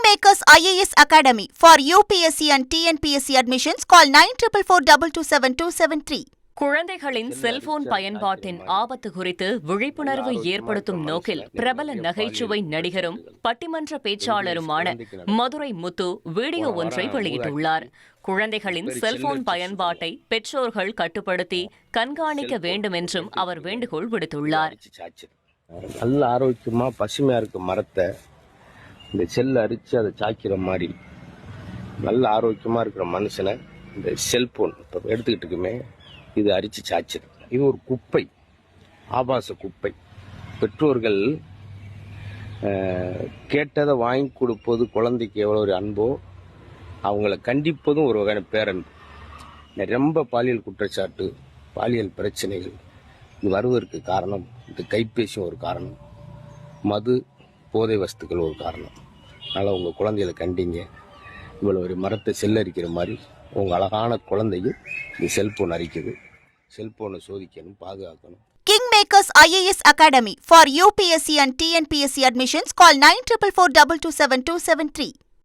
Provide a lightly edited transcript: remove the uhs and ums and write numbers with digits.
Kingmakers IAS Academy for UPSC and TNPSC admissions. Call 9444227273. குழந்தைகளின் cellphone பயன்பாட்டின் ஆபத்து குறித்து விழிப்புணர்வு ஏற்படுத்தும் நோக்கில் பிரபல நகைச்சுவை நடிகரும் பட்டிமன்ற பேச்சாளருமான மதுரை முத்து வீடியோ ஒன்றை வெளியிட்டுள்ளார். குழந்தைகளின் செல்போன் பயன்பாட்டை பெற்றோர்கள் கட்டுப்படுத்தி கண்காணிக்க வேண்டும் என்றும் அவர் வேண்டுகோள் விடுத்துள்ளார். நல்ல ஆரோக்கியமா பசுமையா இருக்க மரத்தை இந்த செல்ல அரிச்சு அதை சாய்க்கிற மாதிரி நல்ல ஆரோக்கியமா இருக்கிற மனுஷனை இந்த செல்போன் இப்போ எடுத்துக்கிட்டு இருக்குமே இது அரிச்சு சாய்ச்சது. இது ஒரு குப்பை, ஆபாச குப்பை. பெற்றோர்கள் கேட்டதை வாங்கி கொடுப்பது குழந்தைக்கு எவ்வளோ ஒரு அன்போ அவங்கள கண்டிப்பதும் ஒரு வகையான பேரன்பு. ரொம்ப பாலியல் குற்றச்சாட்டு, பாலியல் பிரச்சனைகள் இது வருவதற்கு காரணம் இந்த கைபேசியும் ஒரு காரணம், மது போதை வஸ்துக்கள் ஒரு காரணம். அதனால் உங்கள் குழந்தைகளை கண்டிங்க. இவ்வளோ ஒரு மரத்தை செல்லரிக்கிற மாதிரி உங்கள் அழகான குழந்தையும் இந்த செல்போன் அரிக்குது. செல்போனை சோதிக்கணும், பாதுகாக்கணும். Kingmakers IAS Academy for UPSC and TNPSC admissions. Call 9444227273.